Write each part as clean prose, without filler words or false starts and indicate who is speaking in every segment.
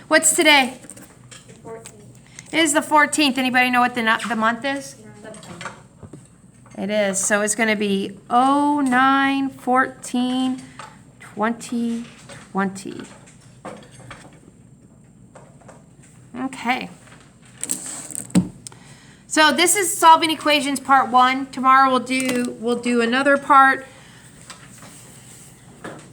Speaker 1: What's today?
Speaker 2: The 14th.
Speaker 1: It is the 14th. Anybody know what the month is?
Speaker 2: September.
Speaker 1: It is. So it's going to be 09/14/2020. Okay. So this is solving equations part 1. Tomorrow we'll do another part.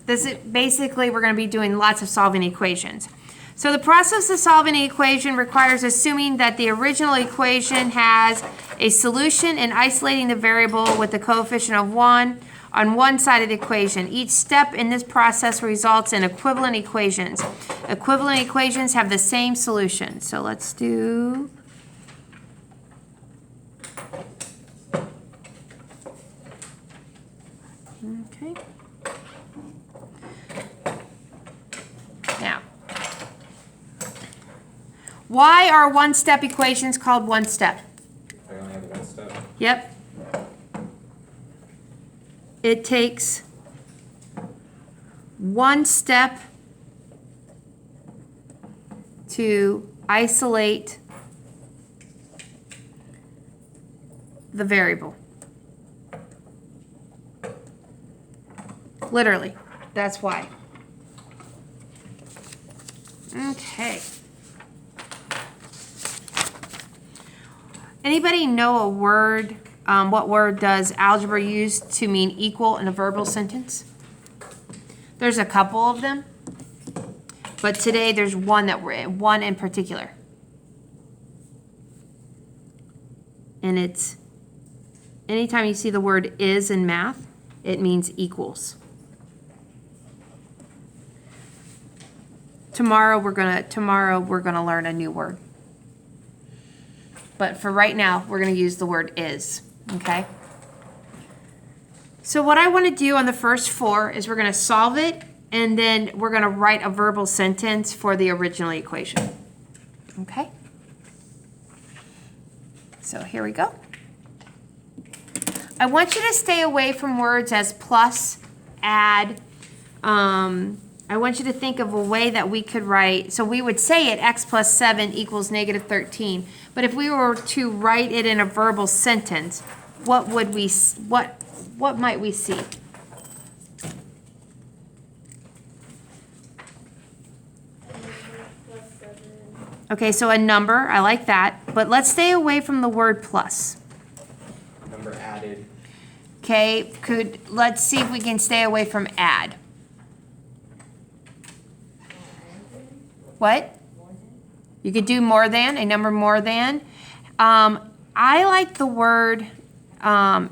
Speaker 1: This is basically we're going to be doing lots of solving equations. So the process of solving an equation requires assuming that the original equation has a solution and isolating the variable with the coefficient of 1 on one side of the equation. Each step in this process results in equivalent equations. Equivalent equations have the same solution. So let's do... Okay. Now, why are one-step equations called one-step?
Speaker 3: I only have one step.
Speaker 1: Yep. It takes one step to isolate the variable. Literally, that's why. Okay. Anybody know a word, what word does algebra use to mean equal in a verbal sentence? There's a couple of them, but today there's one in particular. And it's, anytime you see the word is in math, it means equals. Tomorrow we're gonna learn a new word. But for right now, we're going to use the word is, okay? So what I want to do on the first 4 is we're going to solve it, and then we're going to write a verbal sentence for the original equation, okay? So here we go. I want you to stay away from words as plus, add. I want you to think of a way that we could write, so we would say it x plus 7 equals negative 13. But if we were to write it in a verbal sentence, what would we, what might we see?
Speaker 2: Plus 7.
Speaker 1: Okay, so a number, I like that, but let's stay away from the word plus.
Speaker 3: Number added.
Speaker 1: Okay, let's see if we can stay away from add. What? You could do more than, a number more than. I like the word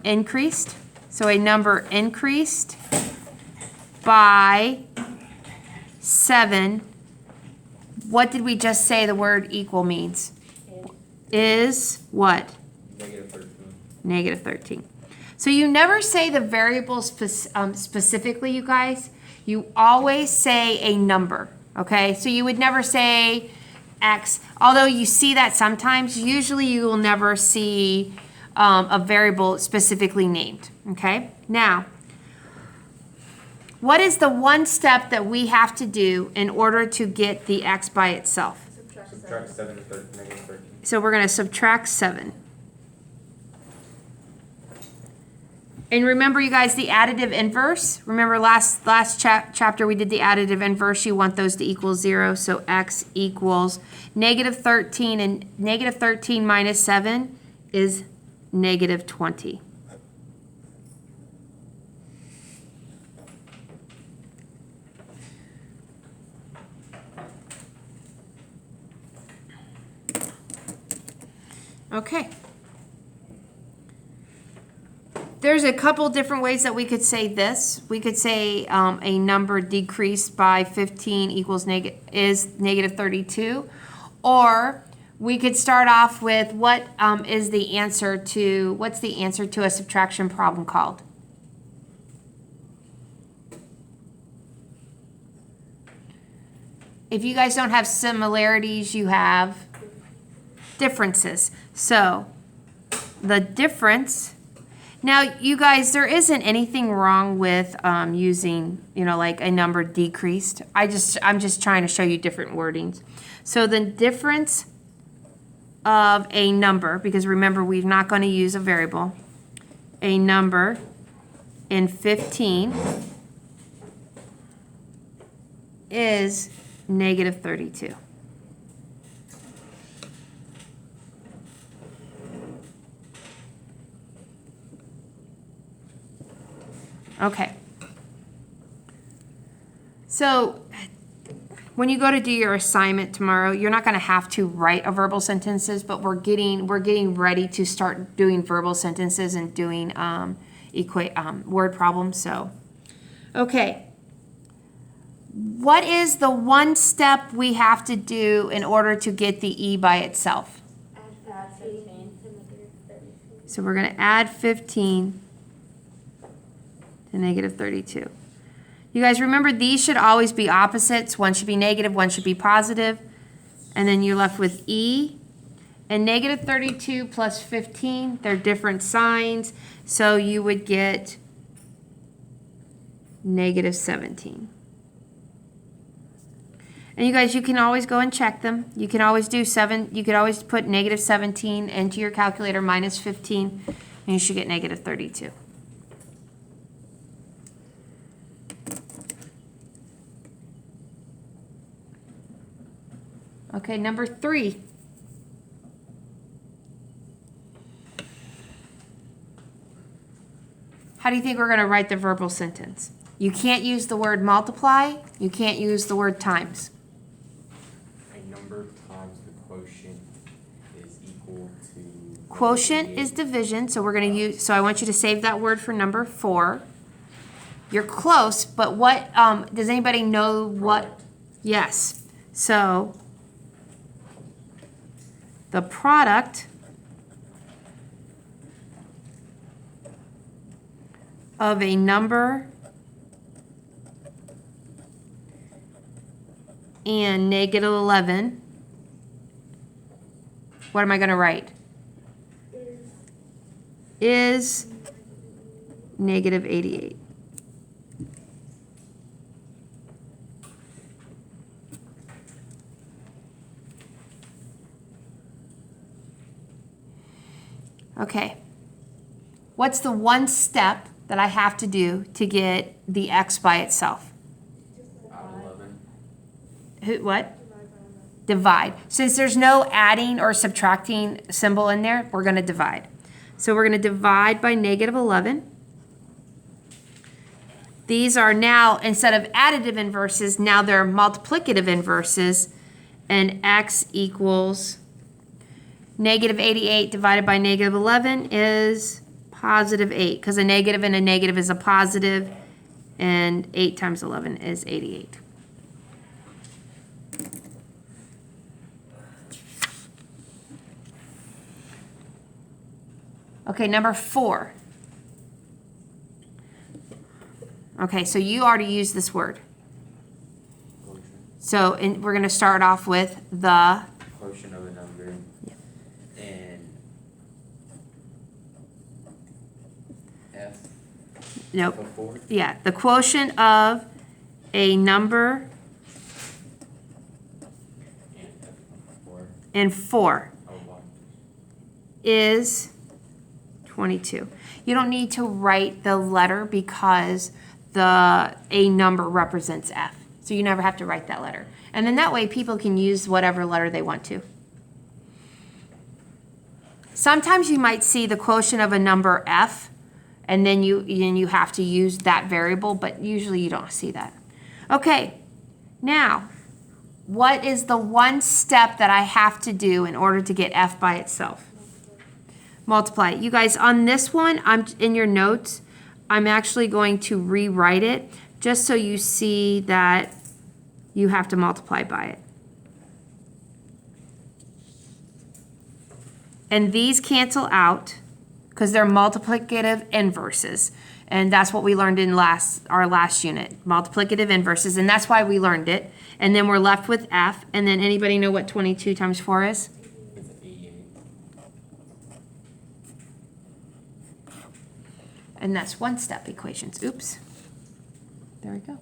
Speaker 1: increased. So a number increased by 7. What did we just say the word equal means? Is what?
Speaker 3: Negative 13.
Speaker 1: Negative 13. So you never say the variable specifically, you guys. You always say a number, okay? So you would never say x, although you see that sometimes. Usually you will never see a variable specifically named, okay? Now, what is the one step that we have to do in order to get the x by itself?
Speaker 3: Subtract 7 to negative 13.
Speaker 1: So we're going to subtract 7. And remember, you guys, the additive inverse. Remember last chapter we did the additive inverse. You want those to equal 0. So x equals negative 13. And negative 13 minus 7 is negative 20. Okay. There's a couple different ways that we could say this. We could say a number decreased by 15 equals is negative 32. Or we could start off with what's the answer to a subtraction problem called? If you guys don't have similarities, you have differences. So the difference Now, you guys, there isn't anything wrong with using, like a number decreased. I'm just trying to show you different wordings. So the difference of a number, because remember, we're not going to use a variable, a number in 15 is negative 32. Okay. So when you go to do your assignment tomorrow, you're not going to have to write a verbal sentences, but we're getting ready to start doing verbal sentences and doing word problems. So, okay. What is the one step we have to do in order to get the E by itself?
Speaker 2: Add 15 to negative 32.
Speaker 1: So we're going to add 15 to negative 32. You guys remember these should always be opposites. One should be negative, one should be positive. And then you're left with E. And negative 32 plus 15, they're different signs. So you would get negative 17. And you guys, you can always go and check them. You can always do you could always put negative 17 into your calculator minus 15, and you should get negative 32. Okay, number 3. How do you think we're going to write the verbal sentence? You can't use the word multiply. You can't use the word times.
Speaker 3: A number times the quotient is equal to.
Speaker 1: Quotient is division, so we're going to use, so I want you to save that word for number 4. You're close, but what, does anybody know what?
Speaker 3: Product.
Speaker 1: Yes. So the product of a number and negative 11, what am I going to write? Is negative 88. Okay. What's the one step that I have to do to get the x by itself?
Speaker 3: Add 11.
Speaker 1: What? Divide. Since there's no adding or subtracting symbol in there, we're going to divide. So we're going to divide by negative 11. These are now, instead of additive inverses, now they're multiplicative inverses. And x equals negative 88 divided by negative 11 is positive 8. Because a negative and a negative is a positive. And 8 times 11 is 88. Okay, number 4. Okay, so you already used this word.
Speaker 3: Quotient.
Speaker 1: So we're going to start off with the,
Speaker 3: Quotient of a number.
Speaker 1: Yeah.
Speaker 3: And F.
Speaker 1: nope,
Speaker 3: Before.
Speaker 1: yeah, the quotient of a number
Speaker 3: And F before.
Speaker 1: and 4
Speaker 3: Oh, 1.
Speaker 1: is 22. You don't need to write the letter because a number represents F. So you never have to write that letter. And then that way people can use whatever letter they want to. Sometimes you might see the quotient of a number F and then you have to use that variable, but usually you don't see that. Okay, now, what is the one step that I have to do in order to get F by itself? Multiply. You guys, on this one, I'm in your notes, I'm actually going to rewrite it just so you see that you have to multiply by it. And these cancel out because they're multiplicative inverses. And that's what we learned in our last unit, multiplicative inverses, and that's why we learned it. And then we're left with F, and then anybody know what 22 times 4 is?
Speaker 3: It's 88.
Speaker 1: And that's one-step equations. Oops. There we go.